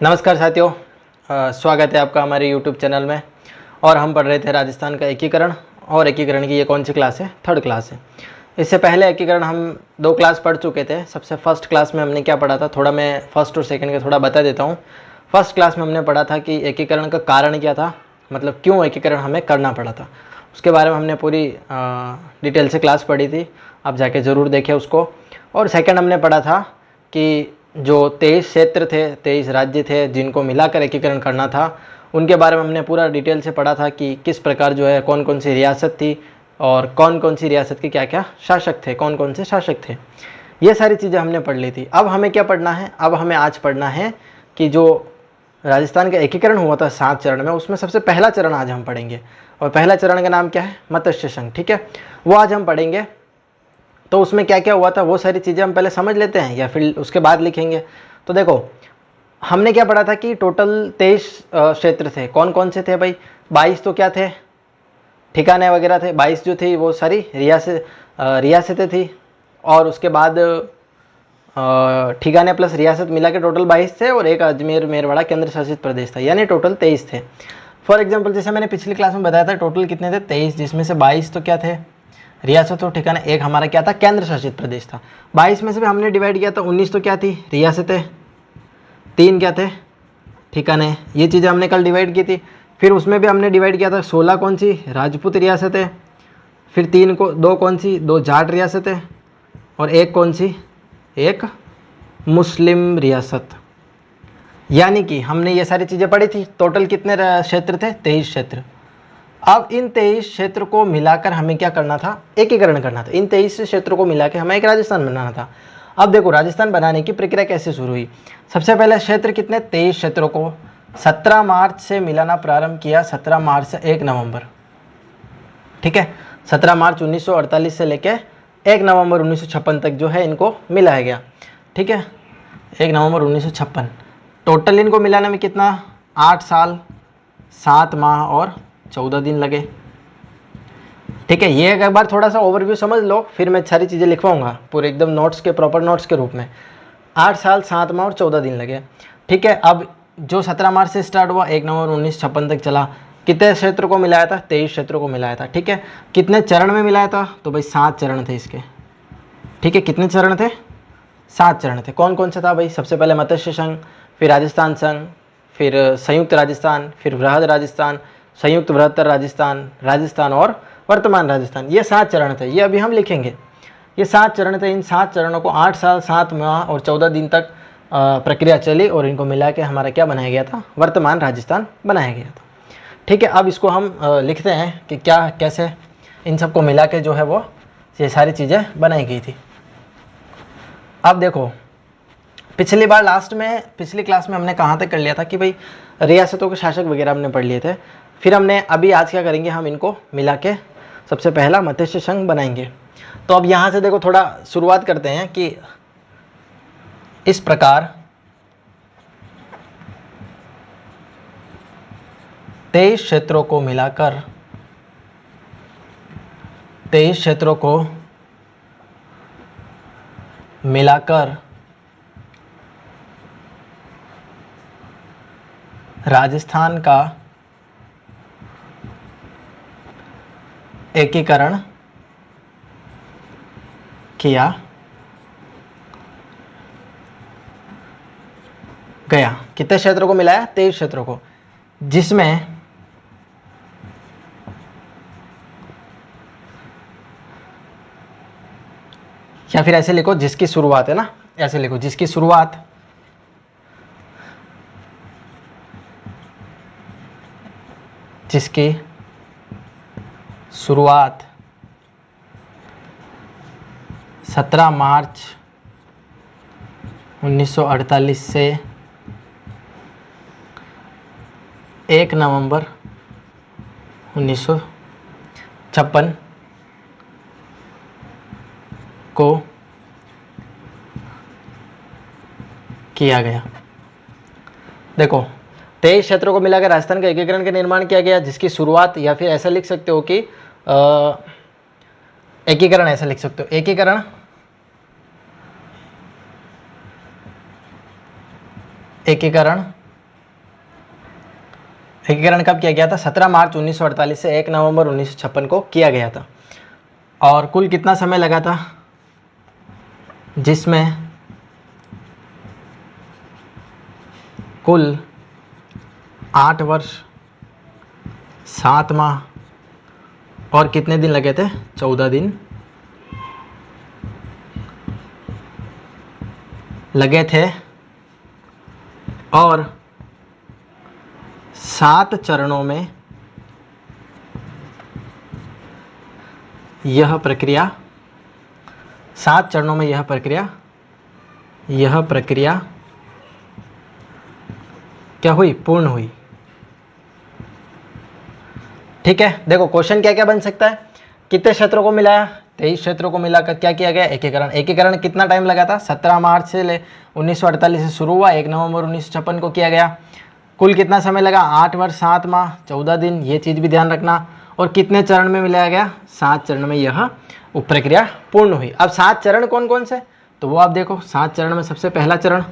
नमस्कार साथियों, स्वागत है आपका हमारे YouTube चैनल में। और हम पढ़ रहे थे राजस्थान का एकीकरण, और एकीकरण की ये कौन सी क्लास है? थर्ड क्लास है। इससे पहले एकीकरण हम 2 क्लास पढ़ चुके थे। सबसे फर्स्ट क्लास में हमने क्या पढ़ा था, थोड़ा मैं फर्स्ट और सेकंड का थोड़ा बता देता हूँ। फर्स्ट क्लास में हमने पढ़ा था कि एकीकरण का कारण क्या था, मतलब क्यों एकीकरण हमें करना पड़ा था। उसके बारे में हमने पूरी डिटेल से क्लास पढ़ी थी, आप जाके ज़रूर देखें उसको। और सेकंड हमने पढ़ा था कि जो 23 क्षेत्र थे, 23 राज्य थे जिनको मिलाकर एकीकरण करना था, उनके बारे में हमने पूरा डिटेल से पढ़ा था कि किस प्रकार जो है कौन कौन सी रियासत थी और कौन कौन सी रियासत के क्या क्या शासक थे, कौन कौन से शासक थे। ये सारी चीज़ें हमने पढ़ ली थी। अब हमें क्या पढ़ना है? अब हमें आज पढ़ना है कि जो राजस्थान का एकीकरण हुआ था 7 चरण में, उसमें सबसे पहला चरण आज हम पढ़ेंगे। और पहला चरण का नाम क्या है? मत्स्य संघ। ठीक है, वो आज हम पढ़ेंगे। तो उसमें क्या क्या हुआ था वो सारी चीज़ें हम पहले समझ लेते हैं या फिर उसके बाद लिखेंगे। तो देखो, हमने क्या पढ़ा था कि टोटल 23 क्षेत्र थे। कौन कौन से थे भाई? 22 तो क्या थे, ठिकाने वगैरह थे। 22 जो थी वो सारी रियासतें थी। और उसके बाद ठिकाने प्लस रियासत मिला के टोटल 22 थे, और एक अजमेर मेरवाड़ा केंद्र शासित प्रदेश था, यानी टोटल 23 थे। फॉर एग्जाम्पल, जैसे मैंने पिछली क्लास में बताया था, टोटल कितने थे? 23, जिसमें से 22 तो क्या थे? रियासत और ठिकाना। एक हमारा क्या था? केंद्र शासित प्रदेश था। 22 में से भी हमने डिवाइड किया था, 19 तो क्या थी? रियासतें। 3 क्या थे? ठिकाने। ये चीज़ें हमने कल डिवाइड की थी। फिर उसमें भी हमने डिवाइड किया था, 16 कौन सी? राजपूत रियासतें। फिर 2 कौन सी? 2 जाट रियासतें। और एक कौन सी? एक मुस्लिम रियासत। यानी कि हमने ये सारी चीज़ें पढ़ी थी। टोटल कितने क्षेत्र थे? 23 क्षेत्र। अब इन 23 क्षेत्र को मिलाकर हमें क्या करना था? एकीकरण करना था। इन 23 क्षेत्रों को मिलाकर हमें एक राजस्थान बनाना था। अब देखो, राजस्थान बनाने की प्रक्रिया कैसे शुरू हुई। सबसे पहले क्षेत्र कितने? 23 क्षेत्रों को 17 मार्च से मिलाना प्रारंभ किया। 17 मार्च से 1 नवंबर। ठीक है, 17 मार्च 1948 से लेके 1 नवंबर 1956 तक जो है इनको मिलाया गया। ठीक है, 1 नवंबर 1956। टोटल इनको मिलाने में कितना? 8 साल 7 माह और 14 दिन लगे। ठीक है, ये एक बार थोड़ा सा ओवरव्यू समझ लो, फिर मैं सारी चीज़ें लिखवाऊंगा पूरे एकदम नोट्स के, प्रॉपर नोट्स के रूप में। 8 साल 7 माह और 14 दिन लगे। ठीक है, अब जो 17 मार्च से स्टार्ट हुआ 1 नवंबर 1956 तक चला, कितने क्षेत्र को मिलाया था? 23 क्षेत्रों को मिलाया था। ठीक है, कितने चरण में मिलाया था? तो भाई 7 चरण थे इसके। ठीक है, कितने चरण थे? 7 चरण थे। कौन कौन सा था भाई? सबसे पहले मत्स्य संघ, फिर राजस्थान संघ, फिर संयुक्त राजस्थान, फिर बृहद राजस्थान, संयुक्त बृहत्तर राजस्थान, राजस्थान और वर्तमान राजस्थान। ये 7 चरण थे, ये अभी हम लिखेंगे। ये 7 चरण थे। इन 7 चरणों को 8 साल 7 माह और 14 दिन तक प्रक्रिया चली, और इनको मिला के हमारा क्या बनाया गया था? वर्तमान राजस्थान बनाया गया था। ठीक है, अब इसको हम लिखते हैं कि क्या कैसे इन सबको मिला के जो है वो ये सारी चीज़ें बनाई गई थी। अब देखो, पिछली बार पिछली क्लास में हमने कहाँ तक कर लिया था कि भाई रियासतों के शासक वगैरह हमने पढ़ लिए थे। फिर हमने अभी आज क्या करेंगे, हम इनको मिला के सबसे पहला मत्स्य संघ बनाएंगे। तो अब यहाँ से देखो, थोड़ा शुरुआत करते हैं कि इस प्रकार 23 क्षेत्रों को मिलाकर 23 क्षेत्रों को मिलाकर राजस्थान का एकीकरण किया गया। कितने क्षेत्रों को मिलाया? 23 क्षेत्रों को, जिसमें या फिर ऐसे लिखो, जिसकी शुरुआत है ना, ऐसे लिखो, जिसकी शुरुआत जिसकी शुरुआत 17 मार्च 1948 से 1 नवंबर 1956 को किया गया। देखो, 23 क्षेत्रों को मिलाकर राजस्थान का एकीकरण का निर्माण किया गया, जिसकी शुरुआत, या फिर ऐसा लिख सकते हो कि एकीकरण, ऐसा लिख सकते हो, एकीकरण एकीकरण कब किया गया था? 17 मार्च 1948 से 1 नवंबर 1956 को किया गया था। और कुल कितना समय लगा था? जिसमें कुल 8 वर्ष 7 माह और कितने दिन लगे थे? 14 दिन लगे थे। और 7 चरणों में यह प्रक्रिया क्या हुई? पूर्ण हुई। ठीक है, देखो क्वेश्चन क्या क्या बन सकता है। कितने क्षेत्रों को मिलाया? 23 क्षेत्रों को मिलाकर क्या किया गया? एकीकरण। एकीकरण कितना टाइम लगा था? 17 मार्च से 1948 से शुरू हुआ, 1 नवंबर 1956 को किया गया। कुल कितना समय लगा? 8 वर्ष 7 माह 14 दिन। ये चीज़ भी ध्यान रखना। और कितने चरण में मिलाया गया? 7 चरण में यह प्रक्रिया पूर्ण हुई। अब 7 चरण कौन कौन से? तो वो आप देखो। 7 चरण में सबसे पहला चरण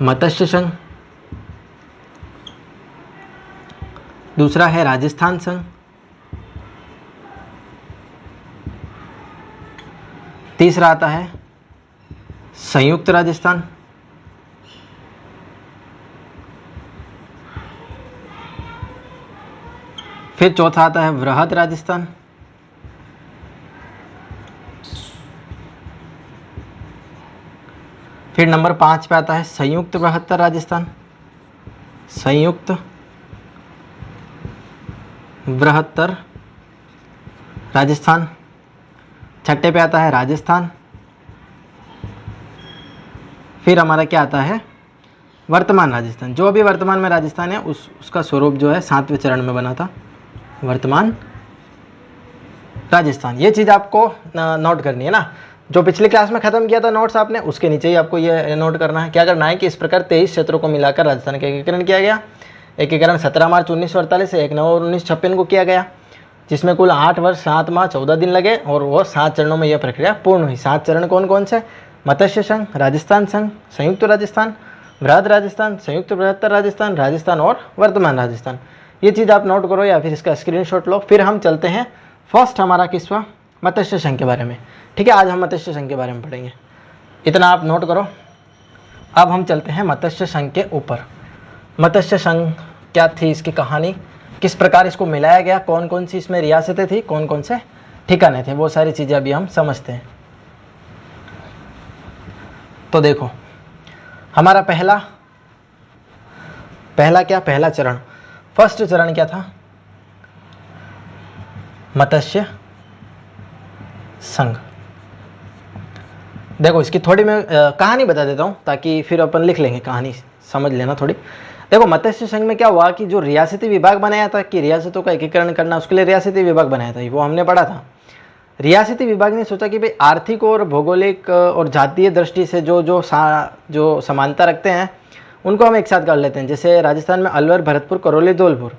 मत्स्य संघ, दूसरा है राजस्थान संघ, तीसरा आता है संयुक्त राजस्थान, फिर चौथा आता है वृहद राजस्थान, फिर नंबर 5 पे आता है संयुक्त बृहत्तर राजस्थान, संयुक्त बृहत्तर राजस्थान। छठे पे आता है राजस्थान। फिर हमारा क्या आता है? वर्तमान राजस्थान। जो अभी वर्तमान में राजस्थान है उसका स्वरूप जो है 7वें चरण में बना था, वर्तमान राजस्थान। ये चीज़ आपको नोट करनी है ना। जो पिछली क्लास में खत्म किया था नोट्स आपने, उसके नीचे ही आपको ये नोट करना है। क्या करना है कि इस प्रकार 23 क्षेत्रों को मिलाकर राजस्थान का एकीकरण किया गया। एकीकरण 17 मार्च 1948 से 1 नवंबर 1956 को किया गया, जिसमें कुल 8 वर्ष 7 माह 14 दिन लगे और वो 7 चरणों में यह प्रक्रिया पूर्ण हुई। 7 चरण कौन कौन से? मत्स्य संघ, राजस्थान संघ, संयुक्त राजस्थान, वृहद राजस्थान, संयुक्त बृहत्तर राजस्थान, राजस्थान और वर्तमान राजस्थान। ये चीज़ आप नोट करो या फिर इसका स्क्रीनशॉट लो। फिर हम चलते हैं फर्स्ट हमारा किसवा? मत्स्य संघ के बारे में। ठीक है, आज हम मत्स्य संघ के बारे में पढ़ेंगे, इतना आप नोट करो। अब हम चलते हैं मत्स्य संघ के ऊपर। मत्स्य संघ क्या थी, इसकी कहानी, किस प्रकार इसको मिलाया गया, कौन कौन सी इसमें रियासतें थी, कौन कौन से ठिकाने थे, वो सारी चीज़ें अभी हम समझते हैं। तो देखो, हमारा पहला चरण, फर्स्ट चरण क्या था? मत्स्य संघ। देखो इसकी थोड़ी मैं कहानी बता देता हूँ ताकि फिर अपन लिख लेंगे, कहानी समझ लेना थोड़ी। देखो मत्स्य संघ में क्या हुआ कि जो रियासती विभाग बनाया था कि रियासतों का एकीकरण करना, उसके लिए रियासती विभाग बनाया था, वो हमने पढ़ा था। रियासती विभाग ने सोचा कि भाई आर्थिक और भौगोलिक और जातीय दृष्टि से जो समानता रखते हैं उनको हम एक साथ कर लेते हैं। जैसे राजस्थान में अलवर, भरतपुर, करौली, धौलपुर,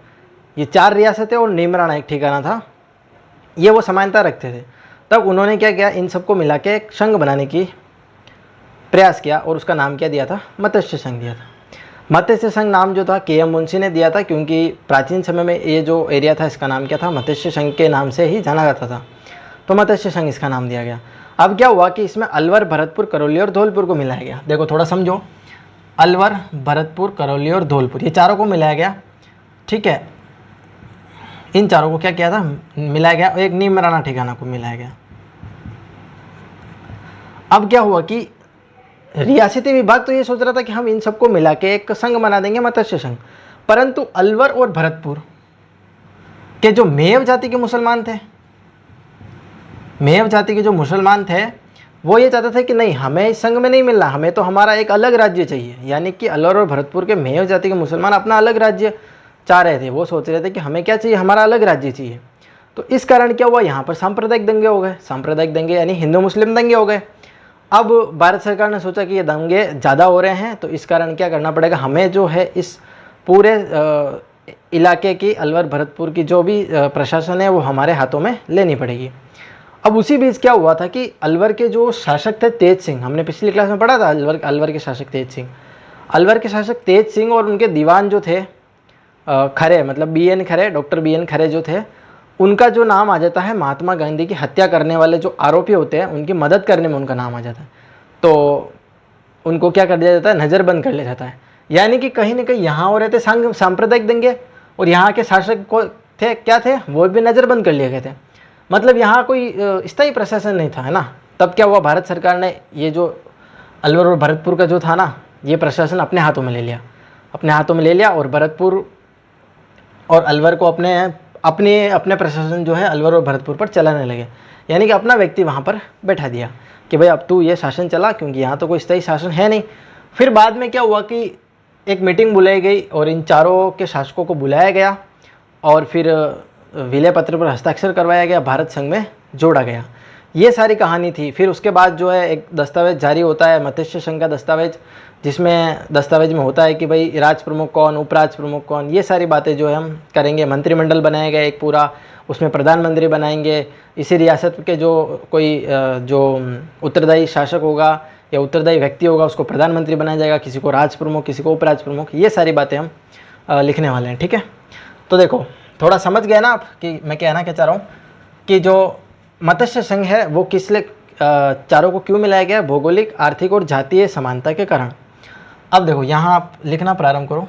ये 4 रियासतें और नीमराना एक ठिकाना था, ये वो समानता रखते थे। तब उन्होंने क्या किया, इन सबको मिला के एक संघ बनाने की प्रयास किया और उसका नाम क्या दिया था? मत्स्य संघ दिया था। मत्स्य संघ नाम जो था के.एम. मुंशी ने दिया था, क्योंकि प्राचीन समय में ये जो एरिया था इसका नाम क्या था? मत्स्य संघ के नाम से ही जाना जाता था, तो मत्स्य संघ इसका नाम दिया गया। अब क्या हुआ कि इसमें अलवर, भरतपुर, करौली और धौलपुर को मिलाया गया। देखो थोड़ा समझो, अलवर, भरतपुर, करौली और धौलपुर, ये चारों को मिलाया गया। ठीक है, इन चारों को क्या किया था? मिलाया गया। एक नीमराना ठिकाना को मिलाया गया। अब क्या हुआ कि रियासती विभाग तो ये सोच रहा था कि हम इन सबको मिला के एक संघ बना देंगे, मत्स्य संघ, परंतु अलवर और भरतपुर के जो मेव जाति के मुसलमान थे, मेव जाति के जो मुसलमान थे, वो ये चाहते थे कि नहीं, हमें इस संघ में नहीं मिलना, हमें तो हमारा एक अलग राज्य चाहिए। यानी कि अलवर और भरतपुर के मेव जाति के मुसलमान अपना अलग राज्य चाह रहे थे। वो सोच रहे थे कि हमें क्या चाहिए? हमारा अलग राज्य चाहिए। तो इस कारण क्या हुआ, यहाँ पर सांप्रदायिक दंगे हो गए। सांप्रदायिक दंगे यानी हिंदू मुस्लिम दंगे हो गए। अब भारत सरकार ने सोचा कि ये दंगे ज़्यादा हो रहे हैं, तो इस कारण क्या करना पड़ेगा, हमें जो है इस पूरे इलाके की, अलवर भरतपुर की जो भी प्रशासन है वो हमारे हाथों में लेनी पड़ेगी। अब उसी बीच क्या हुआ था कि अलवर के जो शासक थे तेज सिंह, हमने पिछली क्लास में पढ़ा था अलवर के शासक तेज सिंह। अलवर के शासक तेज सिंह और उनके दीवान जो थे खरे, मतलब BN खरे, डॉक्टर BN खरे जो थे, उनका जो नाम आ जाता है महात्मा गांधी की हत्या करने वाले जो आरोपी होते हैं उनकी मदद करने में उनका नाम आ जाता है। तो उनको क्या कर दिया जाता है, नज़रबंद कर लिया जाता है। यानी कि कहीं ना कहीं यहाँ हो रहे थे सांप्रदायिक दंगे और यहाँ के शासक को थे क्या थे, वो भी नज़रबंद कर लिए गए थे। मतलब यहाँ कोई स्थायी प्रशासन नहीं था, है ना। तब क्या हुआ, भारत सरकार ने ये जो अलवर और भरतपुर का जो था ना, ये प्रशासन अपने हाथों में ले लिया, अपने हाथों में ले लिया और भरतपुर और अलवर को अपने प्रशासन जो है अलवर और भरतपुर पर चलाने लगे। यानी कि अपना व्यक्ति वहाँ पर बैठा दिया कि भाई अब तू ये शासन चला, क्योंकि यहाँ तो कोई स्थायी शासन है नहीं। फिर बाद में क्या हुआ कि एक मीटिंग बुलाई गई और इन चारों के शासकों को बुलाया गया और फिर विलय पत्र पर हस्ताक्षर करवाया गया, भारत संघ में जोड़ा गया। ये सारी कहानी थी। फिर उसके बाद जो है एक दस्तावेज जारी होता है, मत्स्य संघ का दस्तावेज, जिसमें दस्तावेज में होता है कि भाई राज प्रमुख कौन, उपराज प्रमुख कौन, ये सारी बातें जो है हम करेंगे। मंत्रिमंडल बनाया गया एक पूरा, उसमें प्रधानमंत्री बनाएंगे। इसी रियासत के जो कोई जो उत्तरदायी शासक होगा या उत्तरदायी व्यक्ति होगा उसको प्रधानमंत्री बनाया जाएगा, किसी को राज प्रमुख, किसी को उपराज प्रमुख। ये सारी बातें हम लिखने वाले हैं, ठीक है। तो देखो थोड़ा समझ गए ना आप कि मैं कहना क्या चाह रहा हूँ, कि जो मत्स्य संघ है वो किस लिए चारों को क्यों मिलाया गया, भौगोलिक, आर्थिक और जातीय समानता के कारण। अब देखो यहाँ आप लिखना प्रारंभ करो।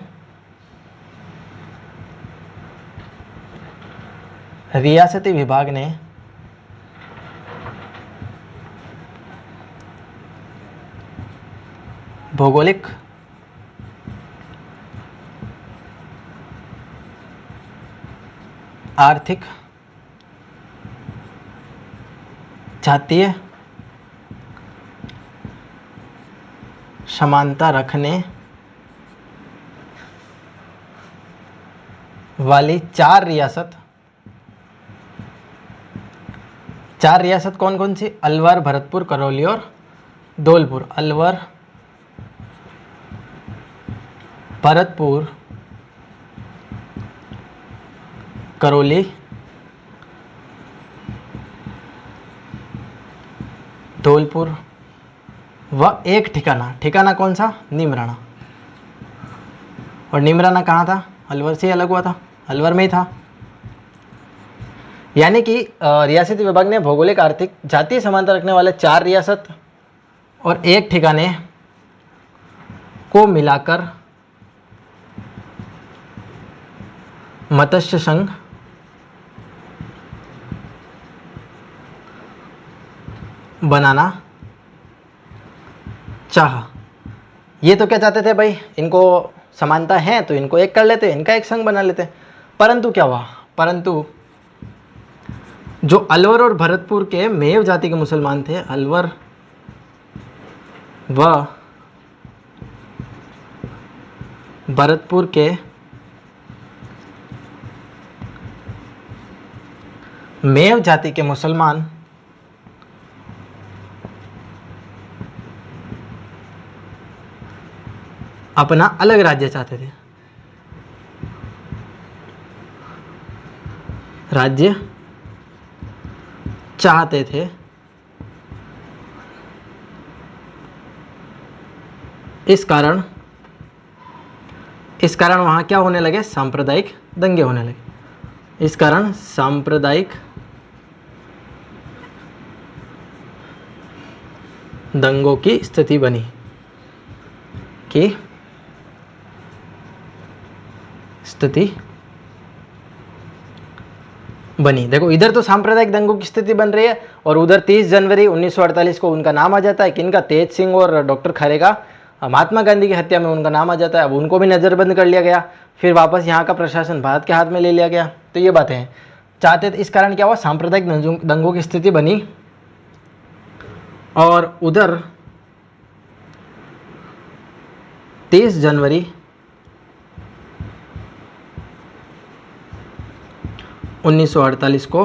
रियासती विभाग ने भौगोलिक, आर्थिक, जातीय समानता रखने वाली चार रियासत कौन कौन सी, अलवर, भरतपुर, करौली और धौलपुर। अलवर, भरतपुर, करौली, धौलपुर व एक ठिकाना कौन सा, नीमराना। और नीमराना कहाँ था, अलवर से अलग हुआ था, अलवर में ही था। यानी कि रियासती विभाग ने भौगोलिक, आर्थिक, जातीय समानता रखने वाले 4 रियासत और एक ठिकाने को मिलाकर मत्स्य संघ बनाना चाहा। ये तो क्या चाहते थे भाई, इनको समानता है तो इनको एक कर लेते, इनका एक संघ बना लेते। परंतु क्या हुआ, परंतु जो अलवर और भरतपुर के मेव जाति के मुसलमान थे, अलवर व भरतपुर के मेव जाति के मुसलमान अपना अलग राज्य चाहते थे, राज्य चाहते थे। इस कारण वहां क्या होने लगे, सांप्रदायिक दंगे होने लगे। इस कारण सांप्रदायिक दंगों की स्थिति बनी। देखो इधर तो सांप्रदायिक दंगों की स्थिति बन रही है और उधर 30 जनवरी 1948 को उनका नाम आ जाता है, किनका, तेज सिंह और डॉक्टर खरे का महात्मा गांधी की हत्या में उनका नाम आ जाता है। अब उनको भी नज़रबंद कर लिया गया, फिर वापस यहाँ का प्रशासन भारत के हाथ में ले लिया गया। तो ये बातें हैं चाहते थे। इस कारण क्या हुआ, सांप्रदायिक दंगों की स्थिति बनी। और उधर 30 जनवरी 1948 को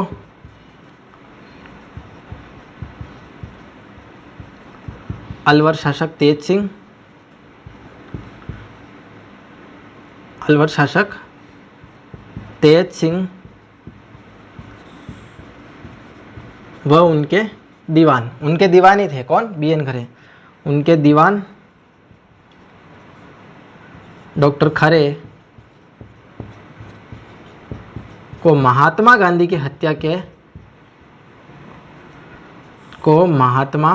अलवर शासक तेज सिंह व उनके दीवान ही थे, कौन, BN खरे, उनके दीवान डॉक्टर खरे को महात्मा गांधी की हत्या के महात्मा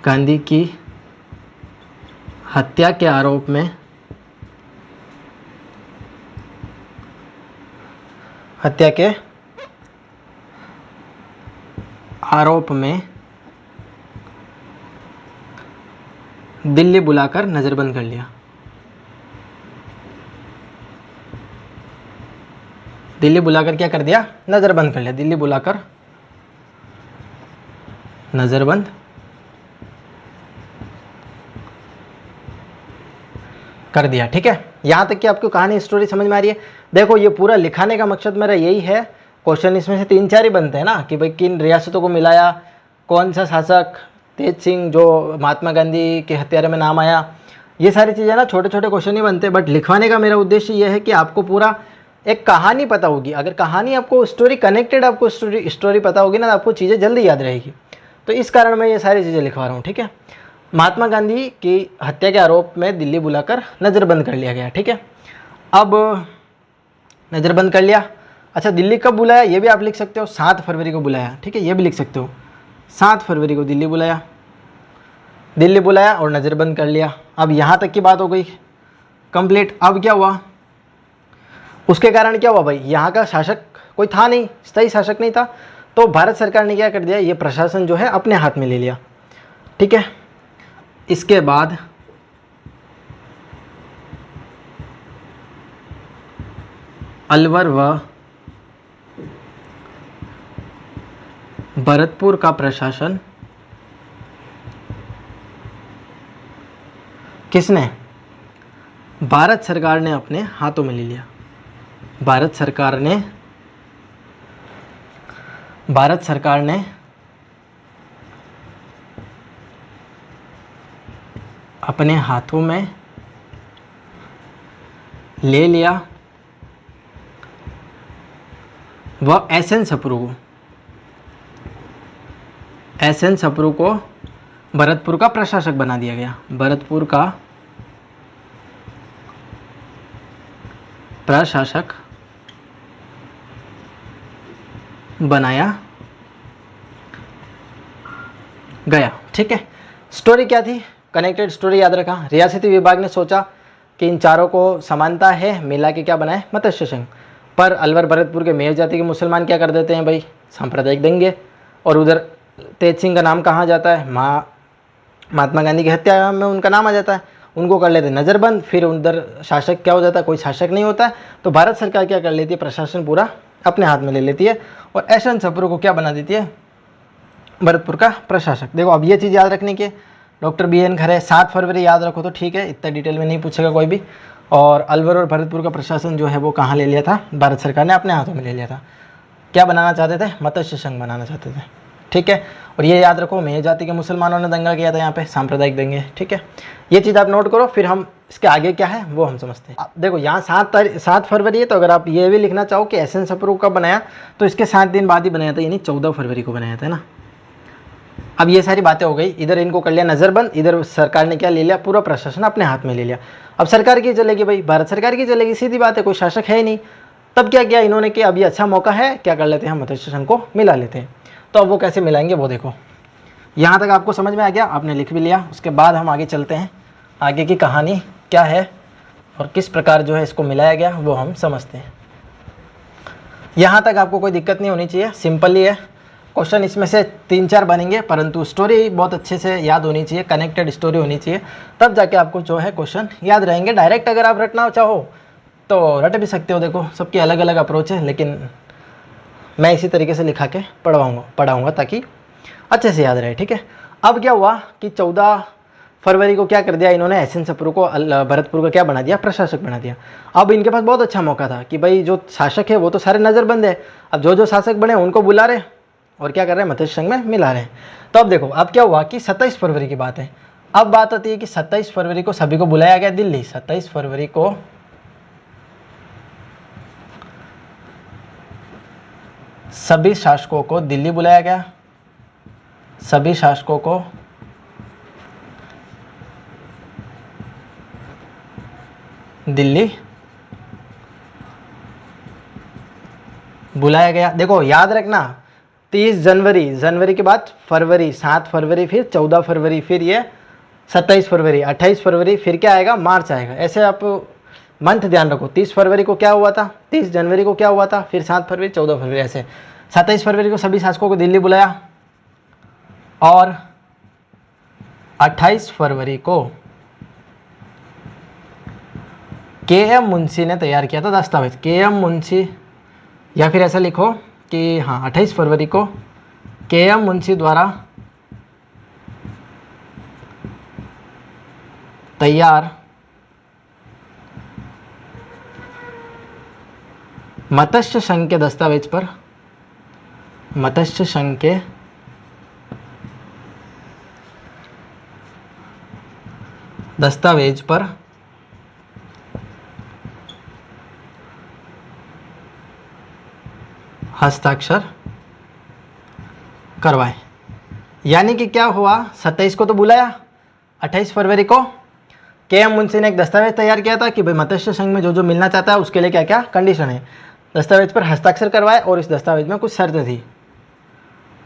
गांधी की हत्या के आरोप में दिल्ली बुलाकर नजरबंद कर लिया। दिल्ली बुलाकर क्या कर दिया? नजरबंद कर लिया। दिल्ली बुलाकर नजरबंद कर दिया। ठीक है, यहां तक कि आपको कहानी स्टोरी समझ में आ रही है। देखो ये पूरा लिखाने का मकसद मेरा यही है। क्वेश्चन इसमें से 3-4 ही बनते हैं ना कि भाई किन रियासतों को मिलाया, कौन सा शासक, तेज सिंह जो महात्मा गांधी के हत्यारे में नाम आया, ये सारी चीज़ें ना छोटे छोटे क्वेश्चन ही बनते हैं। बट लिखवाने का मेरा उद्देश्य ये है कि आपको पूरा एक कहानी पता होगी। अगर कहानी आपको स्टोरी कनेक्टेड, आपको स्टोरी पता होगी ना, आपको चीज़ें जल्दी याद रहेगी। तो इस कारण मैं ये सारी चीज़ें लिखवा रहा हूँ। ठीक है, महात्मा गांधी की हत्या के आरोप में दिल्ली बुलाकर नज़रबंद कर लिया गया। ठीक है, अब नज़रबंद कर लिया। अच्छा, दिल्ली कब बुलाया ये भी आप लिख सकते हो, 7 फरवरी को बुलाया। ठीक है, ये भी लिख सकते हो, 7 फरवरी को दिल्ली बुलाया। दिल्ली बुलाया और नज़रबंद कर लिया। अब यहाँ तक की बात हो गई कंप्लीट। अब क्या हुआ, उसके कारण क्या हुआ भाई, यहाँ का शासक कोई था नहीं, स्थायी शासक नहीं था। तो भारत सरकार ने क्या कर दिया, ये प्रशासन जो है अपने हाथ में ले लिया। ठीक है, इसके बाद अलवर व भरतपुर का प्रशासन किसने, भारत सरकार ने अपने हाथों में ले लिया। भारत सरकार ने अपने हाथों में ले लिया। वह एसएन सप्रू को भरतपुर का प्रशासक बना दिया गया। भरतपुर का प्रशासक बनाया गया। ठीक है, स्टोरी क्या थी, कनेक्टेड स्टोरी याद रखा। रियासती विभाग ने सोचा कि इन चारों को समानता है, मिला के क्या बनाए, मत्स्य संघ। पर अलवर भरतपुर के मेयर जाति के मुसलमान क्या कर देते हैं भाई, सांप्रदायिक दंगे। और उधर तेज सिंह का नाम कहाँ जाता है, महात्मा गांधी की हत्या में उनका नाम आ जाता है, उनको कर लेते नज़रबंद। फिर उधर शासक क्या हो जाता है, कोई शासक नहीं होता है। तो भारत सरकार क्या कर लेती है, प्रशासन पूरा अपने हाथ में ले लेती है और एसएन सप्रू को क्या बना देती है, भरतपुर का प्रशासक। देखो अब ये चीज़ याद रखने की, डॉक्टर BN खरे 7 फरवरी याद रखो तो ठीक है, इतना डिटेल में नहीं पूछेगा कोई भी। और अलवर और भरतपुर का प्रशासन जो है वो कहाँ ले लिया था, भारत सरकार ने अपने हाथों में ले लिया था। क्या बनाना चाहते थे, मत्स्य संघ बनाना चाहते थे। ठीक है, और ये याद रखो मेय जाति के मुसलमानों ने दंगा किया था यहाँ पे, सांप्रदायिक दंगे। ठीक है, ये चीज़ आप नोट करो, फिर हम इसके आगे क्या है वो हम समझते हैं। देखो यहाँ 7 फरवरी है, तो अगर आप ये भी लिखना चाहो कि एसएन सप्रू कब बनाया, तो इसके 7 दिन बाद ही बनाया था, यानी 14 फरवरी को बनाया था ना। अब ये सारी बातें हो गई, इधर इनको कर लिया नज़रबंद, इधर सरकार ने क्या ले लिया, पूरा प्रशासन अपने हाथ में ले लिया। अब सरकार की चलेगी भाई, भारत सरकार की चलेगी, सीधी बात है, कोई शासक है ही नहीं। तब क्या किया इन्होंने कि अब ये अच्छा मौका है, क्या कर लेते हैं, हम मत्स्य संघ को मिला लेते हैं। तो अब वो कैसे मिलाएंगे वो देखो। यहाँ तक आपको समझ में आ गया, आपने लिख भी लिया। उसके बाद हम आगे चलते हैं, आगे की कहानी क्या है और किस प्रकार जो है इसको मिलाया गया वो हम समझते हैं। यहाँ तक आपको कोई दिक्कत नहीं होनी चाहिए, सिंपल ही है। क्वेश्चन इसमें से 3-4 बनेंगे, परंतु स्टोरी बहुत अच्छे से याद होनी चाहिए, कनेक्टेड स्टोरी होनी चाहिए, तब जाके आपको जो है क्वेश्चन याद रहेंगे। डायरेक्ट अगर आप रटना चाहो तो रट भी सकते हो। देखो सबकी अलग अलग अप्रोच है, लेकिन मैं इसी तरीके से लिखा के पढ़ाऊँगा ताकि अच्छे से याद रहे। ठीक है, अब क्या हुआ कि 14 फरवरी को क्या कर दिया इन्होंने, एसएन सप्रू को भरतपुर का क्या बना दिया, प्रशासक बना दिया। अब इनके पास बहुत अच्छा मौका था कि भाई जो शासक है वो तो सारे नज़रबंद है, अब जो शासक बने उनको बुला रहे और क्या कर रहे हैं, मत्स्य संघ में मिला रहे हैं। तो अब देखो अब क्या हुआ कि 27 फरवरी की बात है। अब बात आती है कि 27 फरवरी को सभी को बुलाया गया दिल्ली। 27 फरवरी को सभी शासकों को दिल्ली बुलाया गया। सभी शासकों को दिल्ली बुलाया गया। देखो याद रखना 30 जनवरी, जनवरी के बाद फरवरी, 7 फरवरी, फिर 14 फरवरी, फिर ये 27 फरवरी, 28 फरवरी, फिर क्या आएगा, मार्च आएगा। ऐसे आप मंथ ध्यान रखो। 30 फरवरी को क्या हुआ था, 30 जनवरी को क्या हुआ था, फिर 7 फरवरी, 14 फरवरी, ऐसे 27 फरवरी को सभी शासकों को दिल्ली बुलाया और 28 फरवरी को के.एम. मुंशी ने तैयार किया था दस्तावेज। के.एम. मुंशी, या फिर ऐसा लिखो कि हाँ 28 फरवरी को के.एम. मुंशी द्वारा तैयार मत्स्य संघ के दस्तावेज पर, मत्स्य संघ के दस्तावेज पर हस्ताक्षर करवाए। यानी कि क्या हुआ, 27 को तो बुलाया, 28 फरवरी को के.एम. मुंशी ने एक दस्तावेज तैयार किया था कि भाई मत्स्य संघ में जो जो मिलना चाहता है उसके लिए क्या क्या कंडीशन है। दस्तावेज पर हस्ताक्षर करवाए और इस दस्तावेज में कुछ शर्तें थी।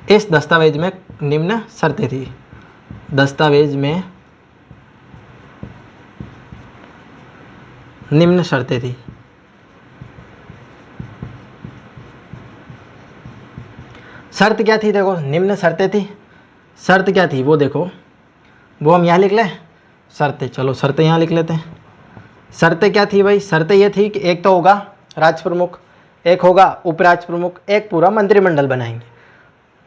इस दस्तावेज में निम्न शर्तें थी। दस्तावेज में निम्न शर्तें थी। शर्त क्या थी, देखो निम्न शर्तें थी। शर्त क्या थी वो देखो, वो हम यहाँ लिख लें शर्तें। चलो शर्तें यहाँ लिख लेते हैं। शर्तें क्या थी भाई, शर्तें ये थी कि एक तो होगा राज प्रमुख, एक होगा उपराज प्रमुख, एक पूरा मंत्रिमंडल बनाएंगे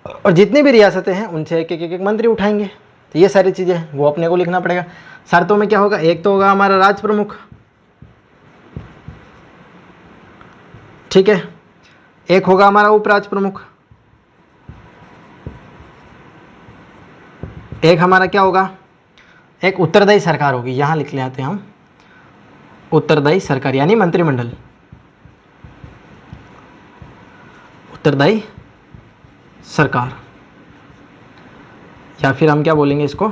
और जितनी भी रियासतें हैं उनसे एक एक मंत्री उठाएंगे। तो ये सारी चीज़ें हैं वो अपने को लिखना पड़ेगा। शर्तों में क्या होगा, एक तो होगा हमारा राज प्रमुख, ठीक है, एक होगा हमारा उपराज प्रमुख, एक हमारा क्या होगा, एक उत्तरदायी सरकार होगी। यहां लिख लेते हैं हम उत्तरदायी सरकार यानी मंत्रिमंडल, उत्तरदायी सरकार, या फिर हम क्या बोलेंगे इसको,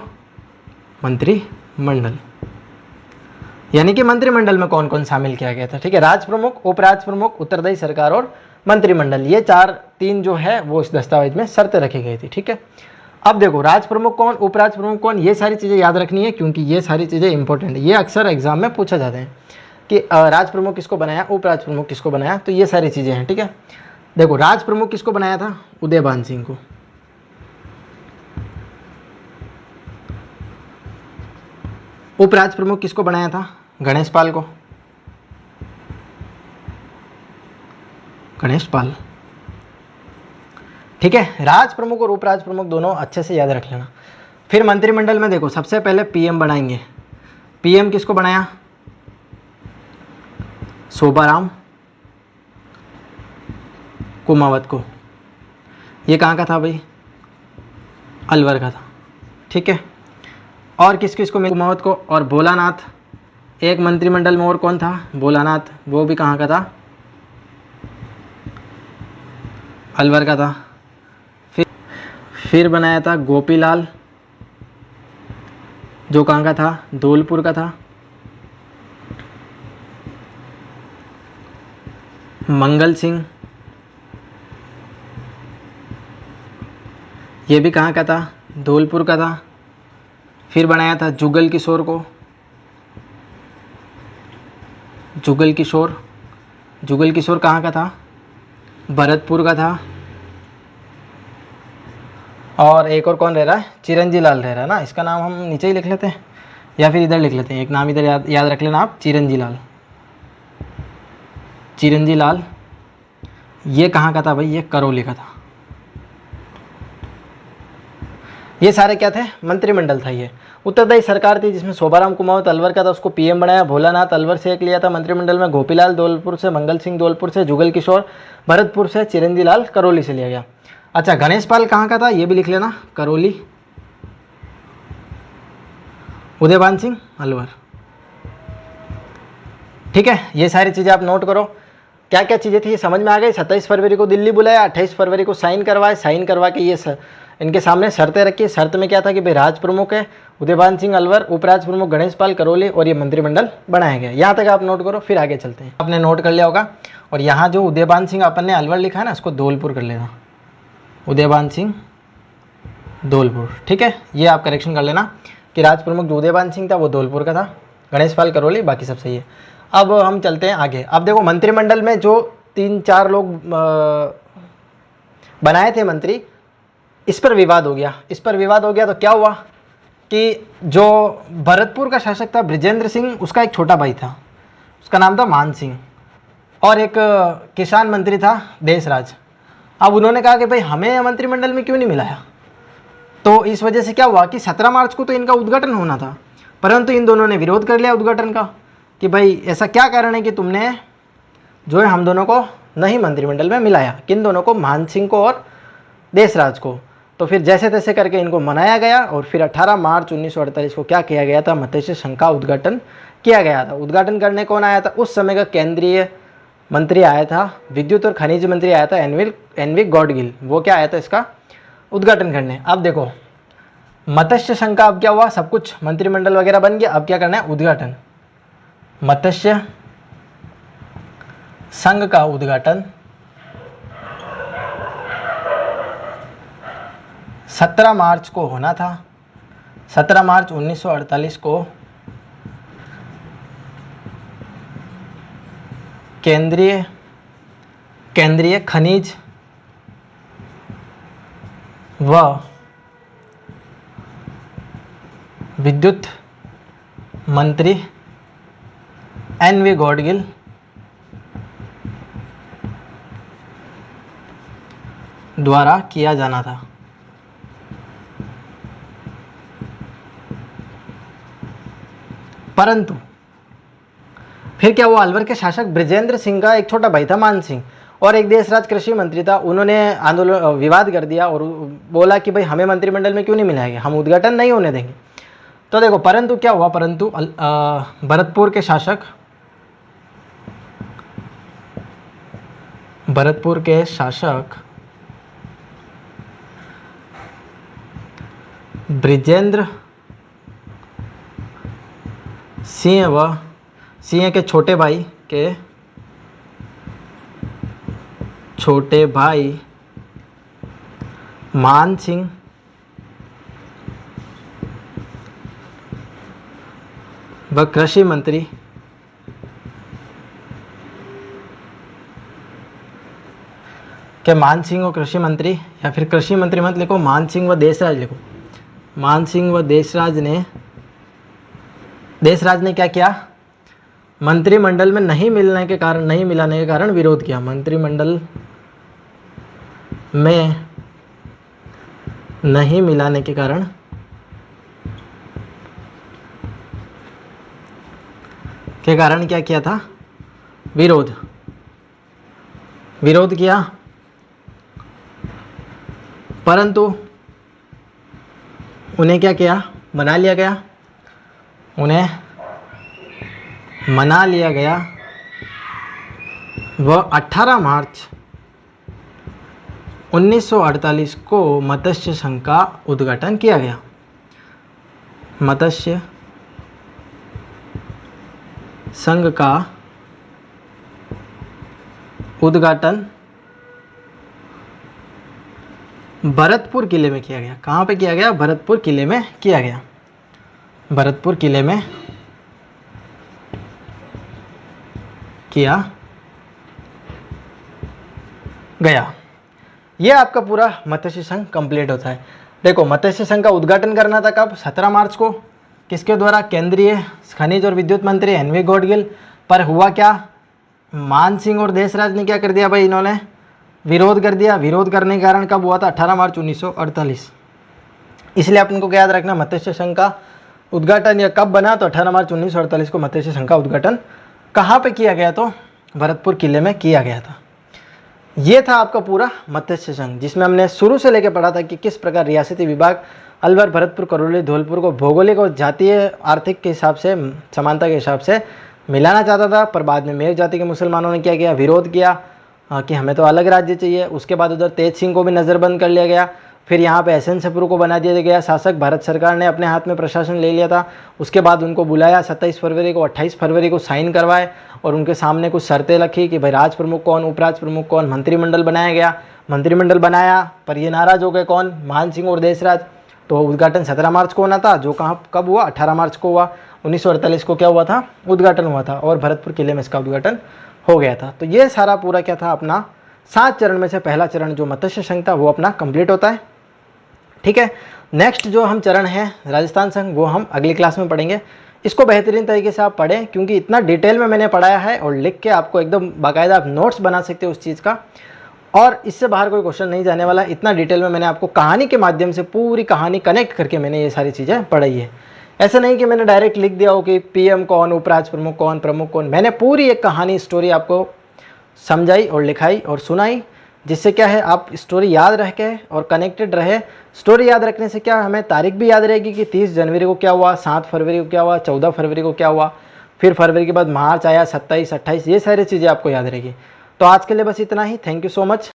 मंत्रिमंडल। यानी कि मंत्रिमंडल में कौन कौन शामिल किया गया था, ठीक है, राज प्रमुख, उपराज प्रमुख, उत्तरदायी सरकार और मंत्रिमंडल। ये तीन जो है वो इस दस्तावेज में शर्तें रखी गई थी, ठीक है। अब देखो राज प्रमुख कौन, उपराज प्रमुख कौन, ये सारी चीज़ें याद रखनी है क्योंकि ये सारी चीज़ें इंपॉर्टेंट है। ये अक्सर एग्जाम में पूछा जाते हैं कि राज प्रमुख किसको बनाया, उपराज प्रमुख किसको बनाया, तो ये सारी चीज़ें हैं, ठीक है। देखो राज प्रमुख किसको बनाया था, उदयभान सिंह को। उपराज प्रमुख किसको बनाया था, गणेश पाल को, गणेश पाल, ठीक है। राज प्रमुख और उपराज प्रमुख दोनों अच्छे से याद रख लेना। फिर मंत्रिमंडल में देखो सबसे पहले पीएम बनाएंगे। पीएम किसको बनाया, शोभाराम कुमावत को। ये कहाँ का था भाई, अलवर का था, ठीक है। और किस किस को, कुमावत को और भोलानाथ। एक मंत्रिमंडल में और कौन था, भोलानाथ, वो भी कहाँ का था, अलवर का था। फिर बनाया था गोपीलाल, जो कहाँ का था, धौलपुर का था। मंगल सिंह, ये भी कहाँ का था, धौलपुर का था। फिर बनाया था जुगल किशोर को, जुगल किशोर, जुगल किशोर कहाँ का था, भरतपुर का था। और एक और कौन रह रहा है, चिरंजी लाल रह रहा है ना, इसका नाम हम नीचे ही लिख लेते हैं या फिर इधर लिख लेते हैं, एक नाम इधर याद रख लेना आप, चिरंजी लाल। चिरंजी लाल ये कहाँ का था भाई, ये करौली का था। ये सारे क्या थे, मंत्रिमंडल था। ये उत्तरदायी सरकार थी जिसमें शोभाराम कुमावत अलवर का था, उसको पीएम बनाया। भोलानाथ अलवर से एक लिया था मंत्रिमंडल में, गोपीलाल धौलपुर से, मंगल सिंह धौलपुर से, जुगल किशोर भरतपुर से, चिरंजी लाल करौली से लिया गया। अच्छा गणेश पाल कहाँ का था, ये भी लिख लेना, करौली। उदयभान सिंह अलवर, ठीक है। ये सारी चीज़ें आप नोट करो, क्या क्या चीज़ें थी ये समझ में आ गई। 27 फरवरी को दिल्ली बुलाया, 28 फरवरी को साइन करवाए, साइन करवा के ये इनके सामने शर्तें रखी। शर्त में क्या था कि भाई राज प्रमुख है उदयभान सिंह अलवर, उपराज प्रमुख गणेश पाल करौली और ये मंत्रिमंडल बनाया गया। यहाँ तक आप नोट करो, फिर आगे चलते हैं। आपने नोट कर लिया होगा। और यहाँ जो उदयभान सिंह अपन ने अलवर लिखा है ना, इसको धौलपुर कर लेना, उदयभान सिंह धौलपुर। ठीक है, ये आप करेक्शन कर लेना कि राज प्रमुख जो उदयभान सिंह था वो धौलपुर का था, गणेश पाल करौली, बाकी सब सही है। अब हम चलते हैं आगे। अब देखो मंत्रिमंडल में जो 3-4 लोग बनाए थे मंत्री, इस पर विवाद हो गया। इस पर विवाद हो गया तो क्या हुआ कि जो भरतपुर का शासक था बृजेंद्र सिंह, उसका एक छोटा भाई था, उसका नाम था मान सिंह, और एक किसान मंत्री था देशराज। अब उन्होंने कहा कि भाई हमें मंत्रिमंडल में क्यों नहीं मिलाया। तो इस वजह से क्या हुआ कि 17 मार्च को तो इनका उद्घाटन होना था, परंतु इन दोनों ने विरोध कर लिया उद्घाटन का कि भाई ऐसा क्या कारण है कि तुमने जो है हम दोनों को नहीं मंत्रिमंडल में मिलाया, किन दोनों को, मान सिंह को और देशराज को। तो फिर जैसे तैसे करके इनको मनाया गया और फिर 18 मार्च 1948 को क्या किया गया था, मत्स्य संघ का उद्घाटन किया गया था। उद्घाटन करने कौन आया था, उस समय का केंद्रीय मंत्री आया था, विद्युत और खनिज मंत्री आया था एनवी गॉडगिल, वो क्या आया था इसका उद्घाटन करने। अब देखो मत्स्य संघ का अब क्या हुआ, सब कुछ मंत्रिमंडल वगैरह बन गया, अब क्या करना है, उद्घाटन। मत्स्य संघ का उद्घाटन 17 मार्च को होना था। 17 मार्च 1948 को केंद्रीय खनिज व विद्युत मंत्री एनवी गॉडगिल द्वारा किया जाना था। परंतु फिर क्या हुआ, अलवर के शासक बृजेंद्र सिंह का एक छोटा भाई था मान सिंह और एक देशराज कृषि मंत्री था, उन्होंने आंदोलन विवाद कर दिया और बोला कि भाई हमें मंत्रिमंडल में क्यों नहीं मिलाएंगे, हम उद्घाटन नहीं होने देंगे। तो देखो परंतु क्या हुआ, परंतु भरतपुर के शासक बृजेंद्र सिंह व सिंह के छोटे भाई मान सिंह व कृषि मंत्री के मान सिंह व कृषि मंत्री, या फिर कृषि मंत्री मत लिखो, मान सिंह व देशराज लिखो। मान सिंह व देशराज ने क्या किया, मंत्रिमंडल में नहीं मिलाने के कारण विरोध किया। मंत्रिमंडल में नहीं मिलाने के कारण क्या किया था, विरोध किया। परंतु उन्हें क्या किया, मना लिया गया। वह 18 मार्च 1948 को मत्स्य संघ का उद्घाटन किया गया। मत्स्य संघ का उद्घाटन भरतपुर किले में किया गया। कहाँ पे किया गया, भरतपुर किले में किया गया। भरतपुर किले में किया गया। यह आपका पूरा मत्स्य संघ कंप्लीट होता है। देखो मत्स्य संघ का उद्घाटन करना था कब, 17 मार्च को, किसके द्वारा, केंद्रीय खनिज और विद्युत मंत्री एनवी गॉडगिल। पर हुआ क्या, मान सिंह और देशराज ने क्या कर दिया भाई, इन्होंने विरोध कर दिया। विरोध करने के कारण कब हुआ था, 18 मार्च 1948। इसलिए अपन को याद रखना, मत्स्य संघ का उद्घाटन या कब बना, तो 18 मार्च 1948 को मत्स्य संघ का उद्घाटन कहाँ पे किया गया, तो भरतपुर किले में किया गया था। ये था आपका पूरा मत्स्य संघ, जिसमें हमने शुरू से लेकर पढ़ा था कि किस प्रकार रियासती विभाग अलवर, भरतपुर, करौली, धौलपुर को भौगोलिक और जातीय आर्थिक के हिसाब से, समानता के हिसाब से मिलाना चाहता था। पर बाद में मेर जाति के मुसलमानों ने क्या किया, विरोध किया कि हमें तो अलग राज्य चाहिए। उसके बाद उधर तेज सिंह को भी नज़रबंद कर लिया गया फिर यहाँ पे एसएन सप्रू को बना दिया गया शासक, भारत सरकार ने अपने हाथ में प्रशासन ले लिया था। उसके बाद उनको बुलाया 27 फरवरी को, 28 फरवरी को साइन करवाए और उनके सामने कुछ शर्तें रखी कि भाई राज प्रमुख कौन, उपराज प्रमुख कौन, मंत्रिमंडल बनाया गया। मंत्रिमंडल बनाया पर ये नाराज हो गए कौन, मान सिंह और देशराज। तो उद्घाटन 17 मार्च को होना था, जो कहाँ कब हुआ, 18 मार्च को हुआ। 1948 को क्या हुआ था, उद्घाटन हुआ था और भरतपुर किले में इसका उद्घाटन हो गया था। तो ये सारा पूरा क्या था अपना 7 चरण में से पहला चरण जो मत्स्य संघ था वो अपना कंप्लीट होता है। ठीक है, नेक्स्ट जो हम चरण है राजस्थान संघ वो हम अगली क्लास में पढ़ेंगे। इसको बेहतरीन तरीके से आप पढ़ें क्योंकि इतना डिटेल में मैंने पढ़ाया है और लिख के आपको एकदम बाकायदा आप नोट्स बना सकते हो उस चीज़ का, और इससे बाहर कोई क्वेश्चन नहीं जाने वाला। इतना डिटेल में मैंने आपको कहानी के माध्यम से पूरी कहानी कनेक्ट करके मैंने ये सारी चीज़ें पढ़ाई है। ऐसा नहीं कि मैंने डायरेक्ट लिख दिया हो कि पीएम कौन, उपराज प्रमुख कौन, प्रमुख कौन। मैंने पूरी एक कहानी स्टोरी आपको समझाई और लिखाई और सुनाई, जिससे क्या है आप स्टोरी याद रह के और कनेक्टेड रहे। स्टोरी याद रखने से क्या हमें तारीख भी याद रहेगी कि 30 जनवरी को क्या हुआ, 7 फरवरी को क्या हुआ, 14 फरवरी को क्या हुआ, फिर फरवरी के बाद मार्च आया, 27, 28, ये सारी चीज़ें आपको याद रहेगी। तो आज के लिए बस इतना ही। Thank you so much.